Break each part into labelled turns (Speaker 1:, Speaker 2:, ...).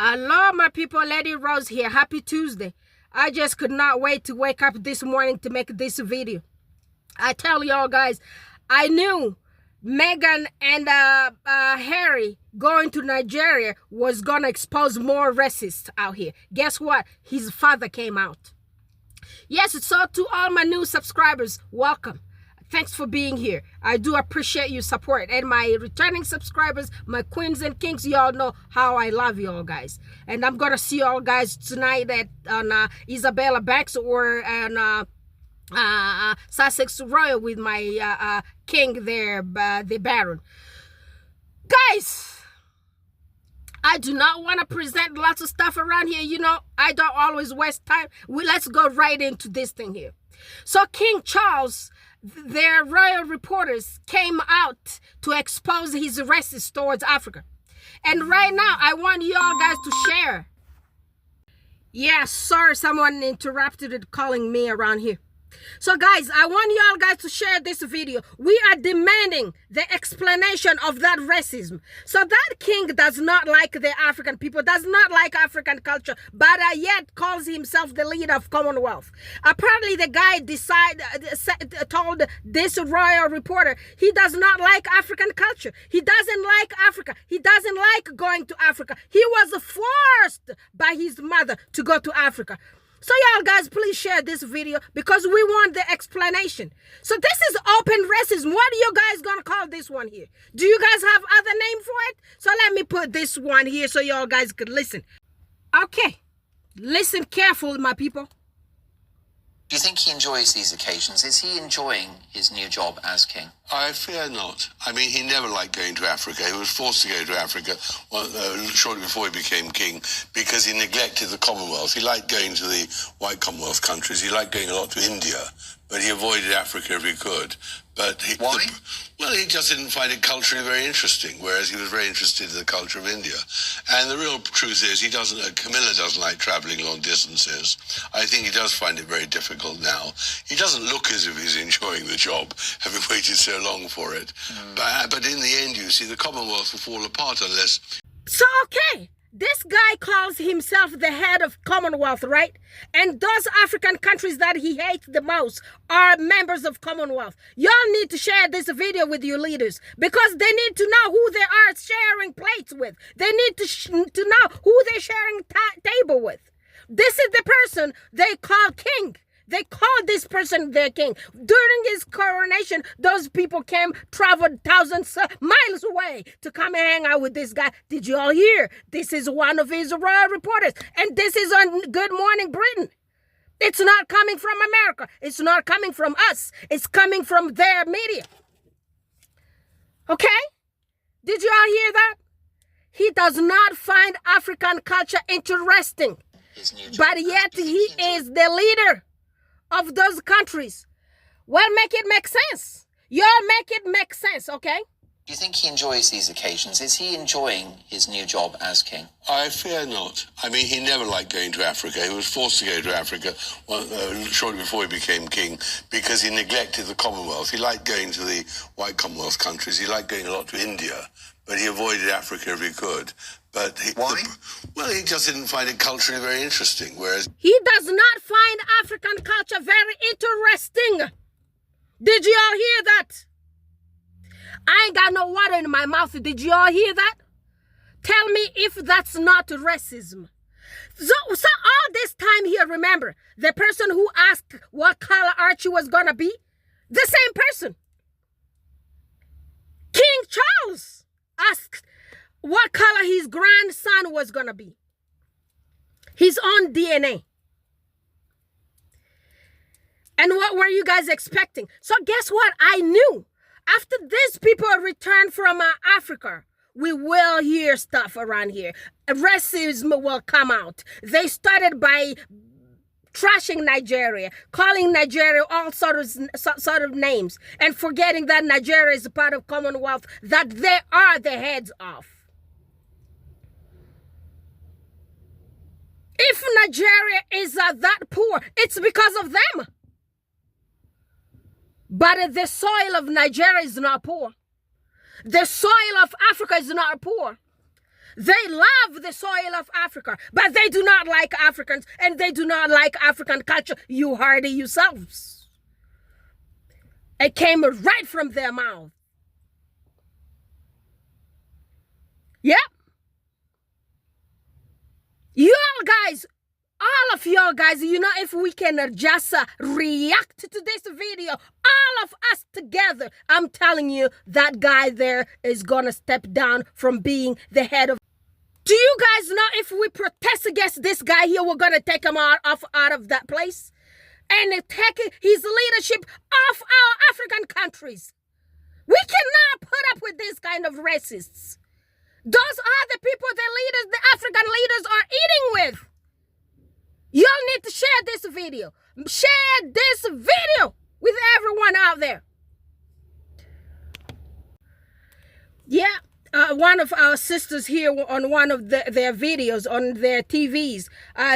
Speaker 1: Hello, my people. Lady Rose here. Happy Tuesday. I just could not wait to wake up this morning to make this video. I tell y'all guys, I knew Meghan and Harry going to Nigeria was gonna expose more racists out here. Guess what? His father came out. Yes, so to all my new subscribers, welcome. Thanks for being here. I do appreciate your support. And my returning subscribers, my queens and kings, y'all know how I love y'all guys. And I'm gonna see y'all guys tonight at on Isabella Banks or on Sussex Royal with my king there, the Baron. Guys, I do not want to present lots of stuff around here. You know, I don't always waste time. Let's go right into this thing here. So King Charles, their royal reporters came out to expose his racist towards Africa. And right now, I want y'all guys to share. Yeah, sorry, someone interrupted it calling me around here. So guys, I want y'all guys to share this video. We are demanding the explanation of that racism. So that king does not like the African people, does not like African culture, but yet calls himself the leader of Commonwealth. Apparently the guy told this royal reporter he does not like African culture. He doesn't like Africa. He doesn't like going to Africa. He was forced by his mother to go to Africa. So y'all guys, please share this video because we want the explanation. So this is open racism. What are you guys gonna call this one here? Do you guys have other name for it? So let me put this one here so y'all guys could listen. Okay, listen carefully, my people.
Speaker 2: Do you think he enjoys these occasions? Is he enjoying his new job as king?
Speaker 3: I fear not. I mean, he never liked going to Africa. He was forced to go to Africa shortly before he became king because he neglected the Commonwealth. He liked going to the white Commonwealth countries. He liked going a lot to India, but he avoided Africa if he could. But
Speaker 2: Why?
Speaker 3: Well, he just didn't find it culturally very interesting, whereas he was very interested in the culture of India. And the real truth is Camilla doesn't like traveling long distances. I think he does find it very difficult now. He doesn't look as if he's enjoying the job, having waited so long for it. But in the end, you see, the Commonwealth will fall apart unless...
Speaker 1: So, okay, this guy calls himself the head of Commonwealth, right? And those African countries that he hates the most are members of Commonwealth. Y'all need to share this video with your leaders because they need to know who they are sharing plates with. They need to know who they're sharing table with. This is the person they call king. They called this person their king. During his coronation, those people traveled thousands of miles away to come and hang out with this guy. Did you all hear? This is one of his royal reporters. And this is on Good Morning Britain. It's not coming from America. It's not coming from us. It's coming from their media. Okay? Did you all hear that? He does not find African culture interesting. But yet he is the leader of those countries. Well, make it make sense. Y'all make it make sense, okay?
Speaker 2: Do you think he enjoys these occasions? Is he enjoying his new job as king?
Speaker 3: I fear not. I mean, he never liked going to Africa. He was forced to go to Africa shortly before he became king because he neglected the Commonwealth. He liked going to the white Commonwealth countries. He liked going a lot to India, but he avoided Africa if he could. But
Speaker 2: Why?
Speaker 3: Well, he just didn't find it culturally very interesting, whereas...
Speaker 1: He does not find African culture very interesting. Did you all hear that? I ain't got no water in my mouth. Did you all hear that? Tell me if that's not racism. So all this time here, remember, the person who asked what color Archie was going to be, the same person. King Charles asked what color his grandson was going to be. His own DNA. And what were you guys expecting? So guess what? I knew. After these people return from Africa, we will hear stuff around here. Racism will come out. They started by trashing Nigeria, calling Nigeria all sort of names, and forgetting that Nigeria is a part of Commonwealth that they are the heads of. If Nigeria is that poor, it's because of them. But the soil of Nigeria is not poor. The soil of Africa is not poor. They love the soil of Africa, but they do not like Africans, and they do not like African culture. You heard it yourselves. It came right from their mouth. Yep. Y'all guys, all of y'all guys, you know, if we can just react to this video, all of us together, I'm telling you, that guy there is gonna step down from being the head of. Do you guys know if we protest against this guy here, we're gonna take him out of that place and take his leadership off our African countries? We cannot put up with this kind of racists. Those are the people the African leaders are eating with. Y'all need to share this video. Share this video with everyone out there. Yeah, one of our sisters here on one of their videos on their TVs,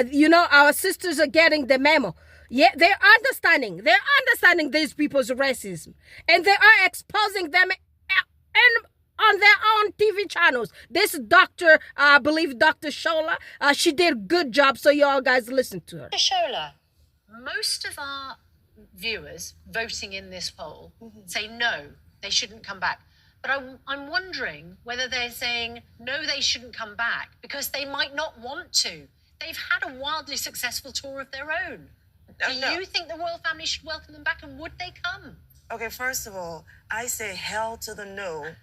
Speaker 1: you know, our sisters are getting the memo. Yeah, they're understanding these people's racism, and they are exposing them on their own TV channels. This doctor, I believe Dr. Shola, she did a good job, so y'all guys listen to her.
Speaker 4: Dr. Shola, most of our viewers voting in this poll say no, they shouldn't come back. But I'm wondering whether they're saying no, they shouldn't come back because they might not want to. They've had a wildly successful tour of their own. Do you think the royal family should welcome them back, and would they come?
Speaker 5: Okay, first of all, I say hell to the no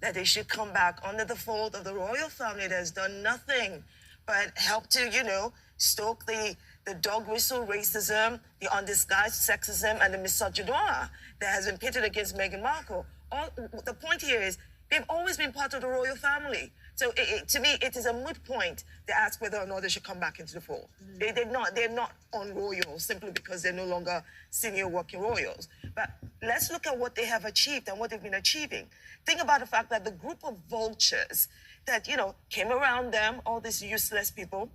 Speaker 5: that they should come back under the fold of the royal family that has done nothing but help to, you know, stoke the dog whistle racism, the undisguised sexism, and the misogyny that has been pitted against Meghan Markle. The point here is they've always been part of the royal family. So to me, it is a moot point to ask whether or not they should come back into the fold. They're not on royals simply because they're no longer senior working royals. But let's look at what they have achieved and what they've been achieving. Think about the fact that the group of vultures that, you know, came around them, all these useless people,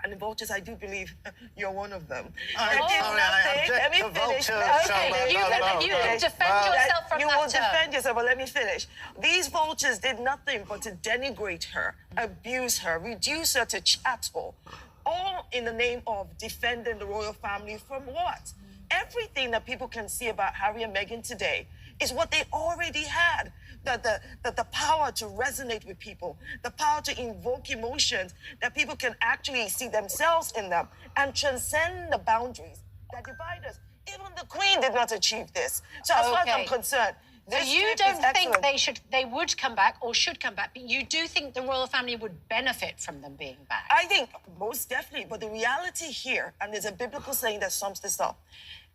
Speaker 5: and the vultures, I do believe you're one of them.
Speaker 6: Let me finish.
Speaker 4: Okay, you can defend yourself from that.
Speaker 5: You will defend yourself, but let me finish. These vultures did nothing but to denigrate her, abuse her, reduce her to chattel, all in the name of defending the royal family from what? Everything that people can see about Harry and Meghan today is what they already had. The power to resonate with people, the power to invoke emotions that people can actually see themselves in them and transcend the boundaries that divide us. Even the Queen did not achieve this. So as far as I'm concerned,
Speaker 4: so you don't think they would come back or should come back, but you do think the royal family would benefit from them being back?
Speaker 5: I think most definitely, but the reality here, and there's a biblical saying that sums this up,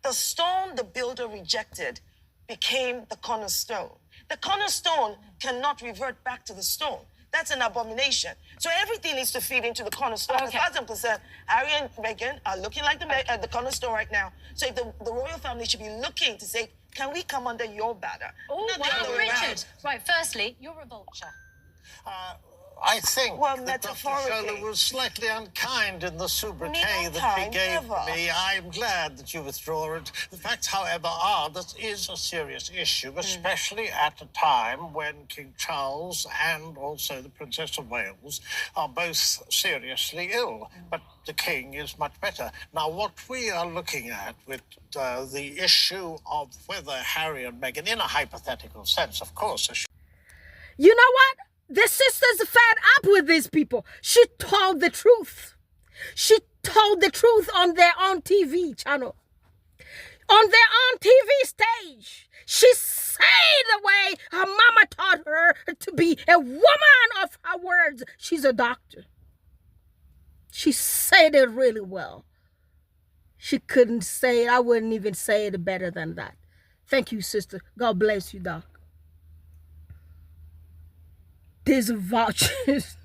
Speaker 5: the stone the builder rejected became the cornerstone. The cornerstone cannot revert back to the stone. That's an abomination. So everything needs to feed into the cornerstone.
Speaker 4: Okay.
Speaker 5: As far as I'm concerned, Harry and Meghan are looking like the cornerstone right now. So if the royal family should be looking to say, can we come under your banner?
Speaker 4: Oh, wow, Richard. Right, firstly, you're a vulture.
Speaker 6: I think that Dr.
Speaker 5: metaphorically.
Speaker 6: Shola was slightly unkind in the sobriquet
Speaker 5: Not
Speaker 6: that he
Speaker 5: kind,
Speaker 6: gave
Speaker 5: never.
Speaker 6: me. I'm glad that you withdraw it. The facts, however, are this is a serious issue, especially at a time when King Charles and also the Princess of Wales are both seriously ill. But the King is much better. Now, what we are looking at with the issue of whether Harry and Meghan, in a hypothetical sense, of course,
Speaker 1: You know what? The sister's fed up with these people. She told the truth. She told the truth on their own TV channel. On their own TV stage. She said the way her mama taught her to be a woman of her words. She's a doctor. She said it really well. She couldn't say it. I wouldn't even say it better than that. Thank you, sister. God bless you, Doc. These vultures.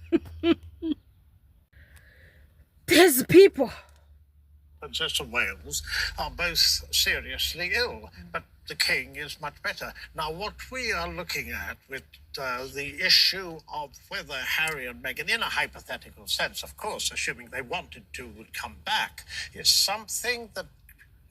Speaker 1: These people.
Speaker 6: Princess of Wales are both seriously ill, but the King is much better. Now, what we are looking at with the issue of whether Harry and Meghan, in a hypothetical sense, of course, assuming they wanted to, would come back, is something that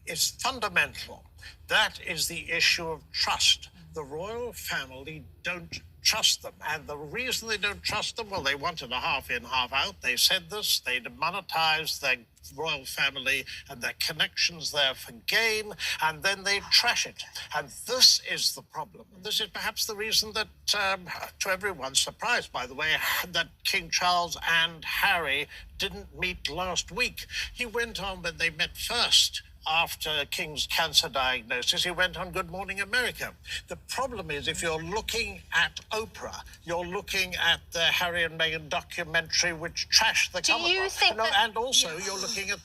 Speaker 6: is fundamental. That is the issue of trust. The royal family don't trust them. And the reason they don't trust them, well, they wanted a half in, half out. They said this. They demonetized their royal family and their connections there for gain, and then they trash it. And this is the problem. This is perhaps the reason that, to everyone's surprise, by the way, that King Charles and Harry didn't meet last week. He went on when they met first. After King's cancer diagnosis, he went on Good Morning America. The problem is, if you're looking at Oprah, you're looking at the Harry and Meghan documentary, which trashed the Commonwealth.
Speaker 4: Do you think that...
Speaker 6: And also, you're looking at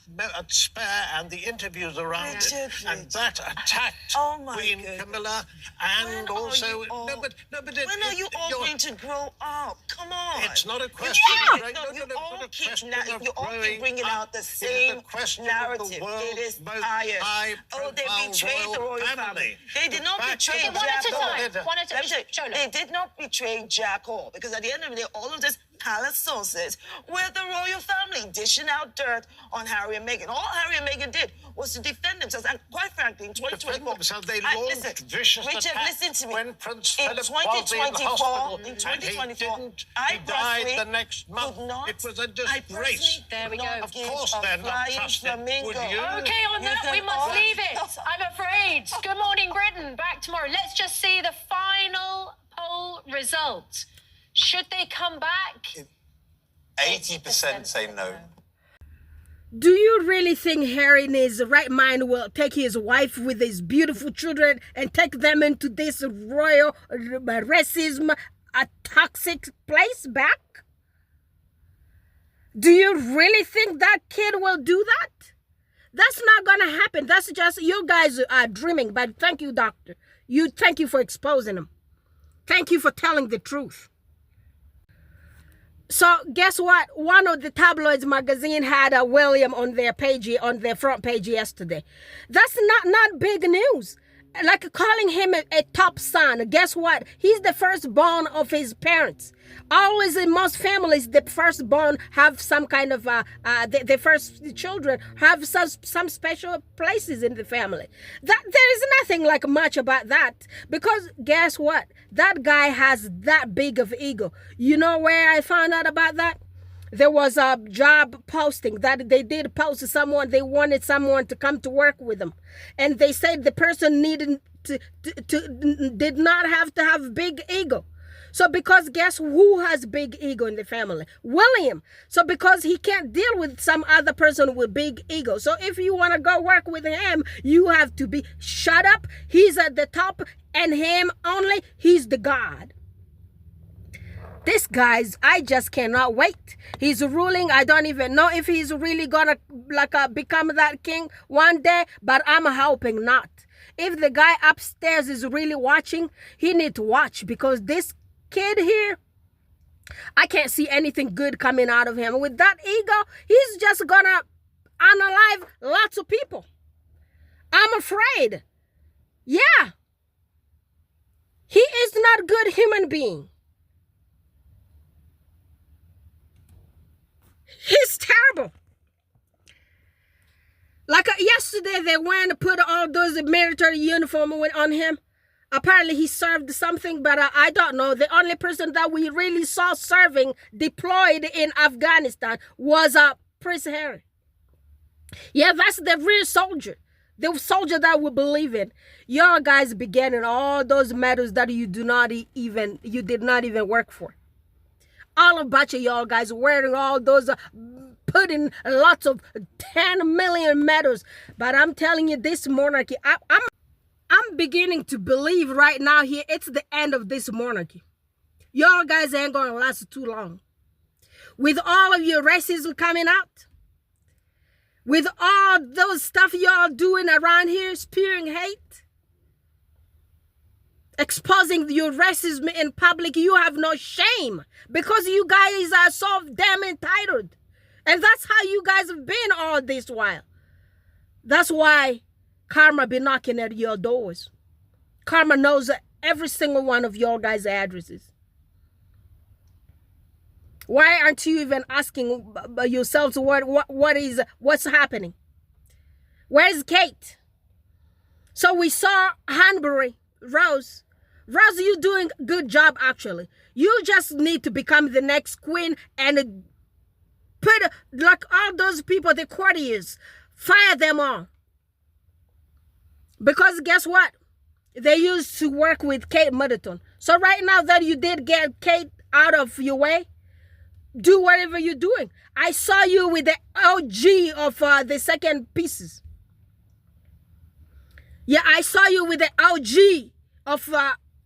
Speaker 6: Spare and the interviews around it, and that attacked Queen Camilla, and also...
Speaker 5: When are you all going to grow up? Come on.
Speaker 6: It's not a question of growing up.
Speaker 5: You all keep bringing out the same narrative. It is they betrayed the royal family. They did not betray Jack Hall. They did not betray Jack Hall, because at the end of the day, all of this palace sources were the royal family dishing out dirt on Harry and Meghan. All Harry and Meghan did was to defend themselves. And quite frankly, in 2024,
Speaker 6: they launched vicious
Speaker 5: Richard,
Speaker 6: attacks
Speaker 5: listen to me.
Speaker 6: when Prince
Speaker 5: In
Speaker 6: Philip was in hospital,
Speaker 5: in
Speaker 6: and
Speaker 5: 2024,
Speaker 6: he died the next month. It was a disgrace.
Speaker 4: There we go.
Speaker 6: Of course they're not trusted. Would you?
Speaker 4: Okay, on that, we must leave it. I'm afraid. Good morning, Britain. Back tomorrow. Let's just see the final poll result. Should they come back?
Speaker 7: 80% say no.
Speaker 1: Do you really think Harry in his right mind will take his wife with his beautiful children and take them into this royal racism, a toxic place back? Do you really think that kid will do that? That's not gonna happen. That's just, you guys are dreaming. But thank you, doctor. Thank you for exposing them. Thank you for telling the truth. So guess what? One of the tabloids magazine had a William on their page, on their front page yesterday. That's not big news. Like calling him a top son. Guess what? He's the firstborn of his parents. Always in most families, the firstborn have some kind of the first children have some special places in the family. That there is nothing like much about that, because guess what? That guy has that big of ego. You know where I found out about that? There was a job posting that they did post to someone. They wanted someone to come to work with them, and they said the person needed did not have to have big ego. So because guess who has big ego in the family? William. So because he can't deal with some other person with big ego. So if you want to go work with him, you have to be shut up. He's at the top, and him only. He's the God. This guy's, I just cannot wait. He's ruling. I don't even know if he's really gonna become that king one day, but I'm hoping not. If the guy upstairs is really watching, he need to watch, because this kid here, I can't see anything good coming out of him. With that ego, he's just gonna unalive lots of people. I'm afraid. Yeah. He is not a good human being. He's terrible. Like yesterday, they went to put all those military uniform on him. Apparently, he served something, but I don't know. The only person that we really saw serving, deployed in Afghanistan, was Prince Harry. Yeah, that's the real soldier. The soldier that we believe in. Y'all guys be getting all those medals that you did not even work for. All a bunch of y'all guys wearing all those, putting lots of 10 million medals. But I'm telling you, this monarchy, I'm beginning to believe right now here, it's the end of this monarchy. Y'all guys ain't gonna last too long. With all of your racism coming out, with all those stuff y'all doing around here, spewing hate, exposing your racism in public, you have no shame, because you guys are so damn entitled. And that's how you guys have been all this while. That's why karma be knocking at your doors. Karma knows every single one of your guys' addresses. Why aren't you even asking yourselves what's happening? Where's Kate? So we saw Hanbury Rose Rose, you doing a good job, actually. You just need to become the next queen and put, like, all those people, the courtiers, fire them all. Because guess what? They used to work with Kate Middleton. So right now that you did get Kate out of your way, do whatever you're doing. I saw you with the OG of the second pieces. Yeah, I saw you with the OG of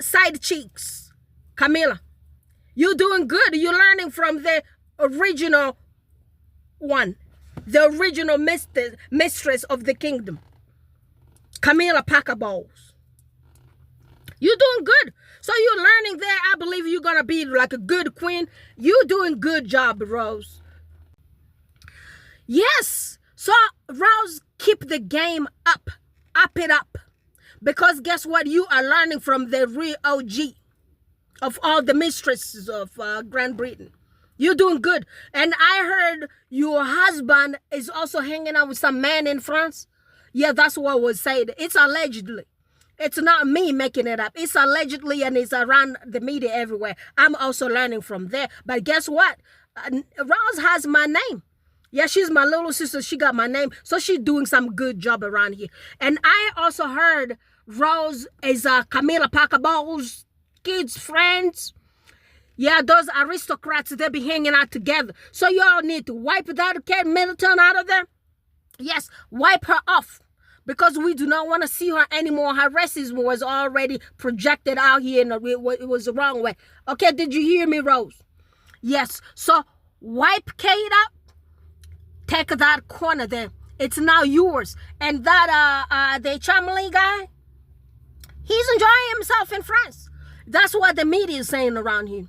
Speaker 1: side cheeks, Camilla. You're doing good. You're learning from the original one, the original mistress of the kingdom, Camilla Parker Bowles. You're doing good. So you're learning there. I believe you're going to be like a good queen. You're doing good job, Rose. Yes. So, Rose, keep the game up. Up it up. Because guess what? You are learning from the real OG of all the mistresses of Great Britain. You're doing good. And I heard your husband is also hanging out with some man in France. Yeah, that's what was said. It's allegedly. It's not me making it up. It's allegedly, and it's around the media everywhere. I'm also learning from there. But guess what? Rose has my name. Yeah, she's my little sister. She got my name. So she's doing some good job around here. And I also heard Rose is Camilla Parker Bowles' kids' friends. Yeah, those aristocrats, they be hanging out together. So y'all need to wipe that Kate Middleton out of there. Yes, wipe her off. Because we do not want to see her anymore. Her racism was already projected out here and it was the wrong way. Okay, did you hear me, Rose? Yes. So wipe Kate out. Take that corner there. It's now yours. And that the Chamberlain guy, he's enjoying himself in France. That's what the media is saying around here.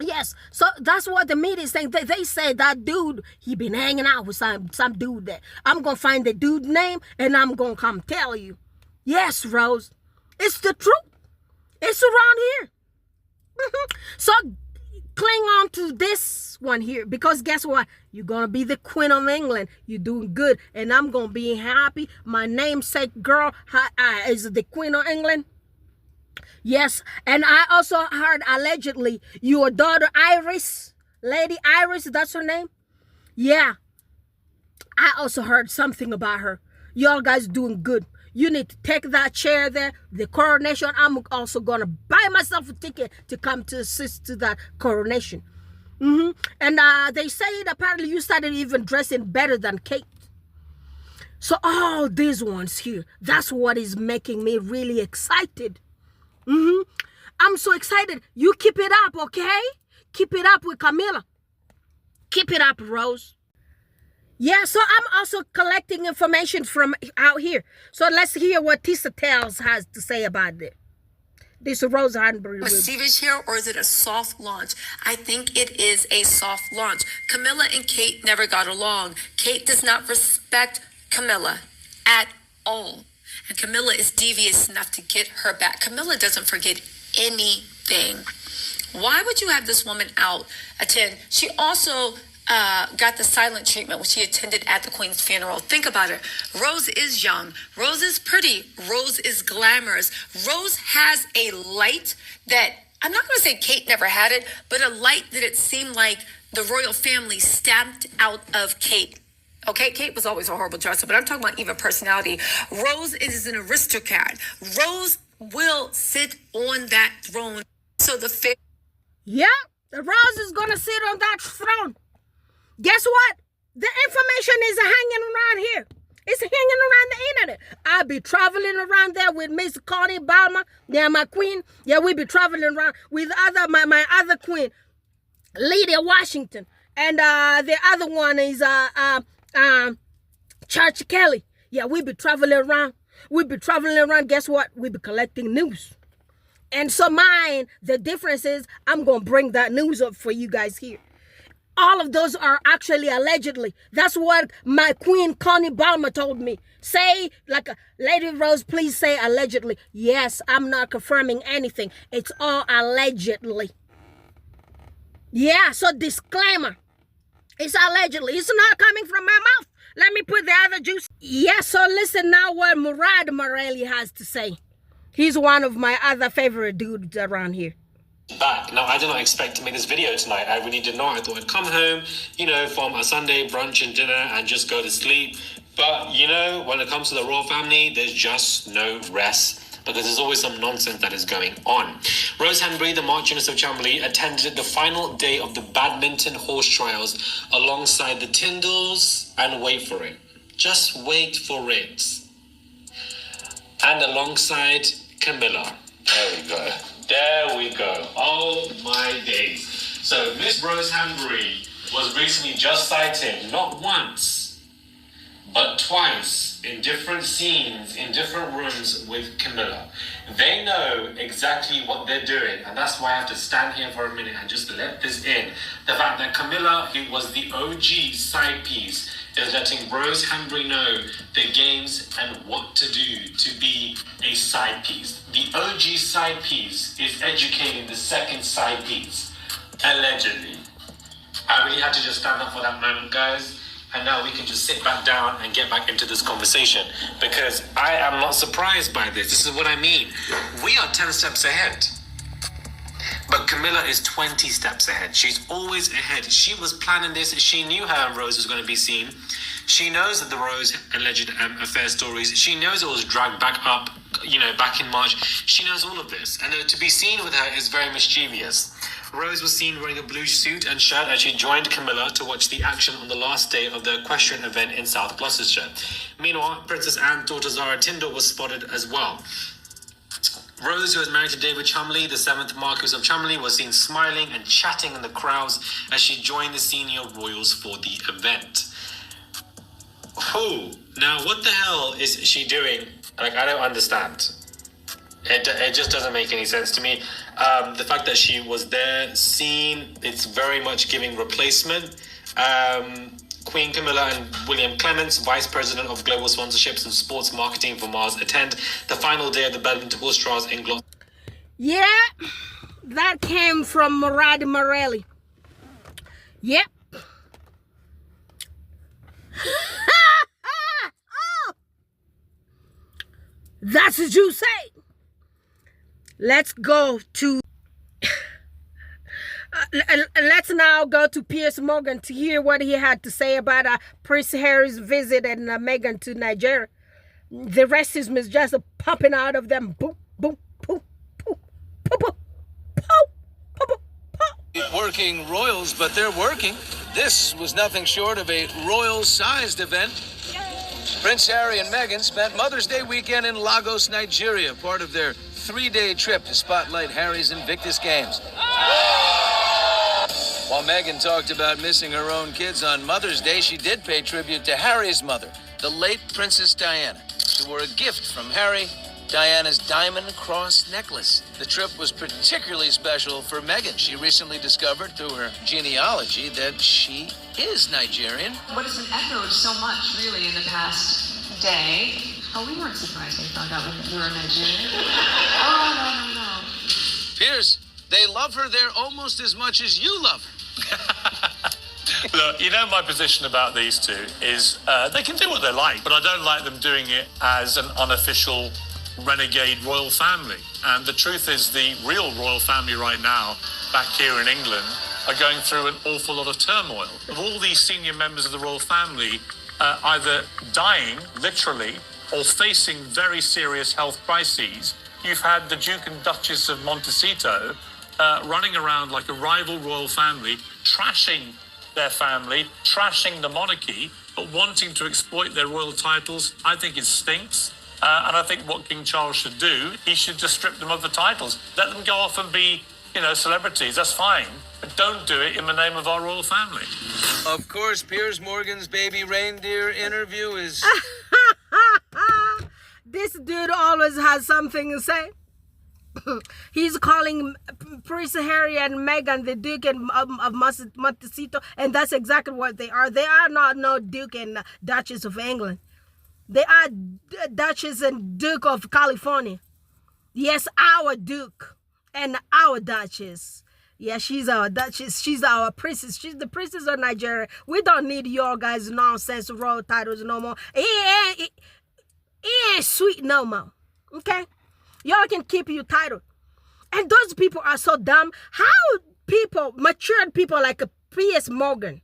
Speaker 1: Yes, so that's what the media is saying. They say that dude, he been hanging out with some dude there. I'm going to find the dude's name and I'm going to come tell you. Yes, Rose, it's the truth. It's around here. So cling on to this one here because guess what? You're going to be the Queen of England. You're doing good and I'm going to be happy. My namesake girl is the Queen of England. Yes, and I also heard allegedly your daughter Iris, Lady Iris, that's her name? Yeah, I also heard something about her. Y'all guys doing good. You need to take that chair there, the coronation. I'm also going to buy myself a ticket to come to assist to that coronation. And they say apparently you started even dressing better than Kate. So all these ones here, that's what is making me really excited. I'm so excited. You keep it up, okay? Keep it up with Camilla. Keep it up, Rose. Yeah, so I'm also collecting information from out here. So let's hear what Tisa Tells has to say about it. This is Rose Hanbury.
Speaker 8: Mischievous here, or is it a soft launch? I think it is a soft launch. Camilla and Kate never got along. Kate does not respect Camilla at all. And Camilla is devious enough to get her back. Camilla doesn't forget anything. Why would you have this woman out attend? She also got the silent treatment when she attended at the Queen's funeral. Think about it. Rose is young. Rose is pretty. Rose is glamorous. Rose has a light that, I'm not going to say Kate never had it, but a light that it seemed like the royal family stamped out of Kate. Okay, Kate was always a horrible dresser, but I'm talking about even personality. Rose is an aristocrat. Rose will sit on that throne. So the
Speaker 1: yeah, the Rose is gonna sit on that throne. Guess what? The information is hanging around here. It's hanging around the internet. I'll be traveling around there with Miss Connie Balmer. Yeah, my queen. Yeah, we'll be traveling around with my other queen, Lydia Washington, and the other one is Church Kelly. Yeah, we be traveling around. We be traveling around. Guess what? We be collecting news. And so mine, the difference is I'm going to bring that news up for you guys here. All of those are actually allegedly. That's what my queen Connie Balmer told me. Say, like, Lady Rose, please say allegedly. Yes, I'm not confirming anything. It's all allegedly. Yeah, so disclaimer. It's allegedly. It's not coming from my mouth. Let me put the other juice. Yeah, so listen now what Murad Morelli has to say. He's one of my other favorite dudes around here.
Speaker 9: Back. Now, I did not expect to make this video tonight. I really did not. I thought I'd come home, you know, from a Sunday brunch and dinner and just go to sleep. But, you know, when it comes to the royal family, there's just no rest, because there's always some nonsense that is going on. Rose Hanbury, the Marchioness of Cholmondeley, attended the final day of the badminton horse trials alongside the Tyndalls, and wait for it. Just wait for it. And alongside Camilla.
Speaker 3: There we go.
Speaker 9: There we go. Oh my days. So Miss Rose Hanbury was recently just sighted not once, but twice in different scenes, in different rooms with Camilla. They know exactly what they're doing, and that's why I have to stand here for a minute and just let this in. The fact that Camilla, who was the OG side piece, is letting Rose Hanbury know the games and what to do to be a side piece. The OG side piece is educating the second side piece, allegedly. I really had to just stand up for that moment, guys. And now we can just sit back down and get back into this conversation, because I am not surprised by this. This is what I mean. We are 10 steps ahead. But Camilla is 20 steps ahead. She's always ahead. She was planning this. She knew her and Rose was going to be seen. She knows that the Rose alleged affair stories, she knows it was dragged back up, you know, back in March. She knows all of this. And to be seen with her is very mischievous. Rose was seen wearing a blue suit and shirt as she joined Camilla to watch the action on the last day of the equestrian event in South Gloucestershire. Meanwhile, Princess Anne's daughter Zara Tyndall was spotted as well. Rose, who is married to David Cholmondeley, the 7th Marquis of Cholmondeley, was seen smiling and chatting in the crowds as she joined the senior royals for the event. Now what the hell is she doing? Like, I don't understand. It just doesn't make any sense to me. The fact that she was there, seen, it's very much giving replacement. Queen Camilla and William Clements, Vice President of Global Sponsorships and Sports Marketing for Mars, attend the final day of the badminton horse trials in Gloucester.
Speaker 1: Yeah, that came from Murad Morelli. Yep. Oh, that's what you say. Let's go to let's now go to Piers Morgan to hear what he had to say about Prince Harry's visit and Meghan to Nigeria. The racism is just popping out of them. Boom, boom, boom, boom, boom, boom, boom, boom.
Speaker 10: Working royals, but they're working. This was nothing short of a royal-sized event. Prince Harry and Meghan spent Mother's Day weekend in Lagos, Nigeria, part of their 3-day trip to spotlight Harry's Invictus Games. While Meghan talked about missing her own kids on Mother's Day, she did pay tribute to Harry's mother, the late Princess Diana. She wore a gift from Harry, Diana's diamond cross necklace. The trip was particularly special for Meghan. She recently discovered through her genealogy that she is Nigerian.
Speaker 11: What has been echoed so much, really, in the past day. Oh, we weren't surprised they found out we were Nigerian. Oh, no.
Speaker 10: Piers, they love her there almost as much as you love her.
Speaker 12: Look, you know, my position about these two is they can do what they like, but I don't like them doing it as an unofficial renegade royal family. And the truth is, the real royal family right now, back here in England, are going through an awful lot of turmoil. Of all these senior members of the royal family either dying, literally, or facing very serious health crises, you've had the Duke and Duchess of Montecito running around like a rival royal family, trashing their family, trashing the monarchy, but wanting to exploit their royal titles. I think it stinks. And I think what King Charles should do, he should just strip them of the titles. Let them go off and be, you know, celebrities. That's fine. But don't do it in the name of our royal family.
Speaker 10: Of course, Piers Morgan's baby reindeer interview is...
Speaker 1: This dude always has something to say. He's calling Prince Harry and Meghan the Duke of Montecito, and that's exactly what they are. They are not no Duke and Duchess of England. They are Duchess and Duke of California. Yes, our Duke and our Duchess. Yeah, she's our Duchess. She's our princess. She's the princess of Nigeria. We don't need your guys' nonsense royal titles no more. It ain't sweet no more. Okay? Y'all can keep your title. And those people are so dumb. How people, matured people like a Piers Morgan,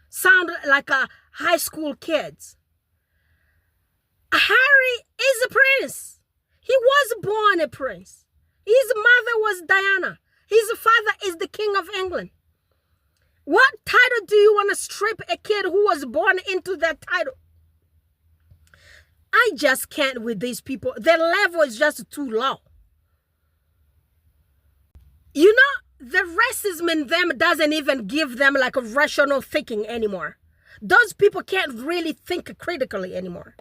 Speaker 1: sound like a high school kids? Harry is a prince. He was born a prince. His mother was Diana. His father is the King of England. What title do you want to strip a kid who was born into that title? I just can't with these people. Their level is just too low. You know, the racism in them doesn't even give them like a rational thinking anymore. Those people can't really think critically anymore.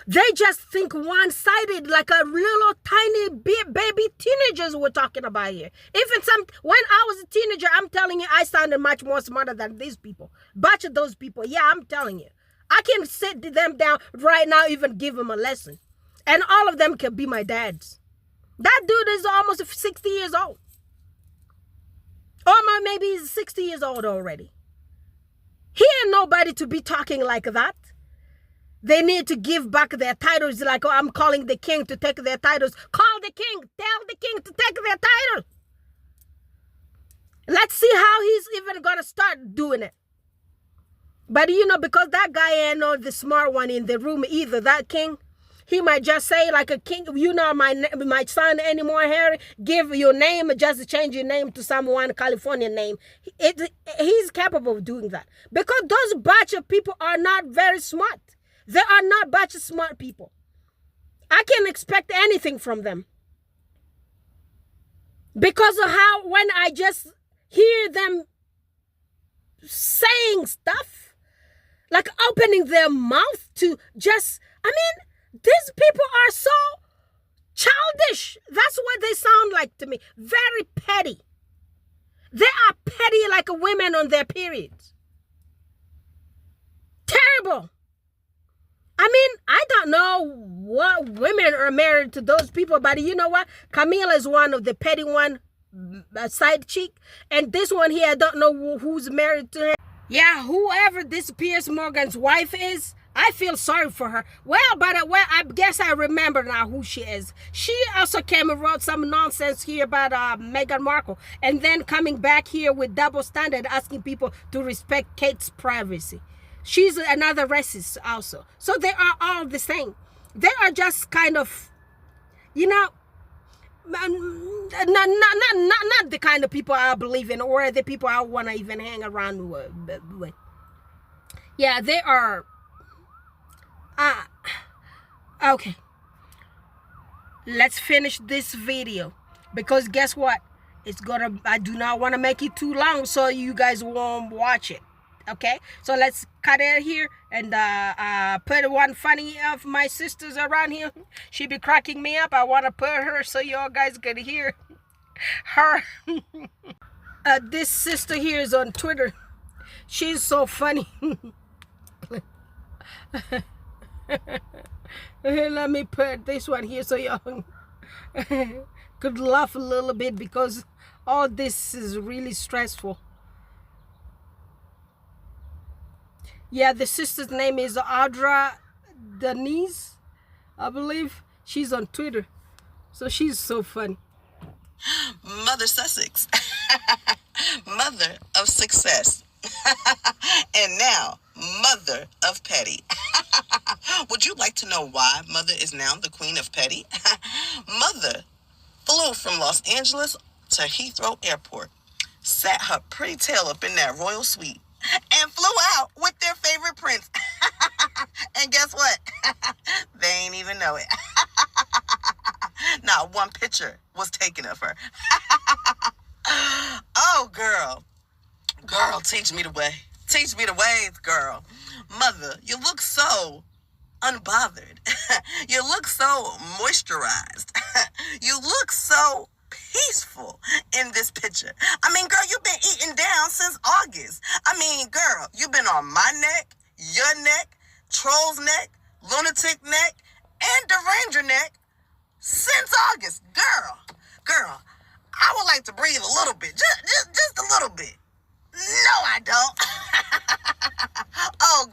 Speaker 1: They just think one-sided, like a little tiny baby teenagers we're talking about here. Even when I was a teenager, I'm telling you, I sounded much more smarter than these people. Bunch of those people, yeah, I'm telling you. I can sit them down right now, even give them a lesson. And all of them can be my dads. That dude is almost 60 years old. Or maybe he's 60 years old already. He ain't nobody to be talking like that. They need to give back their titles like, oh, I'm calling the king to take their titles. Call the king. Tell the king to take their title. Let's see how he's even going to start doing it. But, you know, because that guy ain't not the smart one in the room either, that king, he might just say like a king, you know my son anymore, Harry, give your name, just change your name to someone California name. He's capable of doing that. Because those batch of people are not very smart. They are not bunch of smart people. I can't expect anything from them. Because of how, when I just hear them saying stuff, like opening their mouth to just, I mean, these people are so childish. That's what they sound like to me. Very petty. They are petty like women on their periods. Terrible. I mean, I don't know what women are married to those people, but you know what? Camila is one of the petty one, side chick. And this one here, I don't know who's married to her. Yeah, whoever this Piers Morgan's wife is, I feel sorry for her. Well, I guess I remember now who she is. She also came and wrote some nonsense here about Meghan Markle. And then coming back here with double standard, asking people to respect Kate's privacy. She's another racist also. So they are all the same. They are just kind of, you know, not the kind of people I believe in or the people I want to even hang around with. Yeah, they are. Okay. Let's finish this video. Because guess what? I do not want to make it too long so you guys won't watch it. Okay, so let's cut it here and put one funny of my sisters around here. She be cracking me up. I want to put her so y'all guys can hear her. This sister here is on Twitter. She's so funny. Let me put this one here so y'all could laugh a little bit because all this is really stressful. Yeah, the sister's name is Audra Denise, I believe. She's on Twitter. So she's so funny.
Speaker 5: Mother Sussex. Mother of success. And now, mother of petty. Would you like to know why Mother is now the queen of petty? Mother flew from Los Angeles to Heathrow Airport, sat her pretty tail up in that royal suite, and flew out with their favorite prince. And guess what? They ain't even know it. Not one picture was taken of her. Oh, girl. Girl, teach me the way. Teach me the ways, girl. Mother, you look so unbothered. You look so moisturized. You look so peaceful in this picture. I mean, girl, you've been eating down since August. I mean, girl, you've been on my neck, your neck, Troll's neck, Lunatic neck, and Deranger neck since August. Girl, I would like to breathe a little bit, just a little bit. No, I don't. Oh,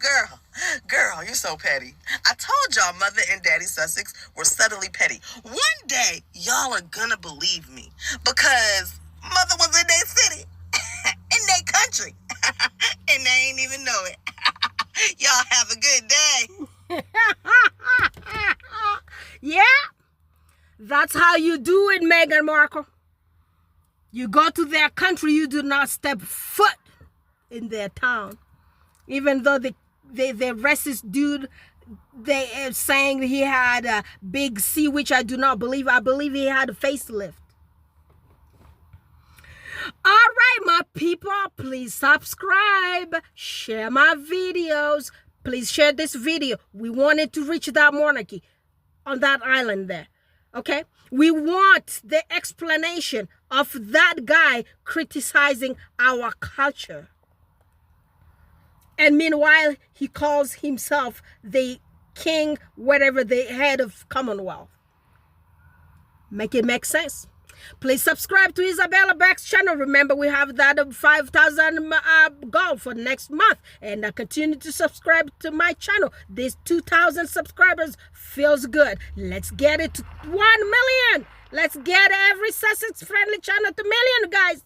Speaker 5: girl, Oh, you're so petty. I told y'all Mother and Daddy Sussex were subtly petty. One day, y'all are gonna believe me. Because Mother was in their city, in their country, and they ain't even know it. Y'all have a good day.
Speaker 1: Yeah, that's how you do it, Meghan Markle. You go to their country, you do not step foot in their town. Even though the racist dude, they are saying he had a big C, which I do not believe. I believe he had a facelift. All right, my people, please subscribe, share my videos. Please share this video. We wanted to reach that monarchy on that island there. Okay? We want the explanation of that guy criticizing our culture. And meanwhile, he calls himself the king, whatever, the head of commonwealth. Make it make sense. Please subscribe to Isabella Beck's channel. Remember, we have that 5,000 goal for next month. And continue to subscribe to my channel. This 2,000 subscribers feels good. Let's get it to 1 million. Let's get every Sussex-friendly channel to 1 million, guys.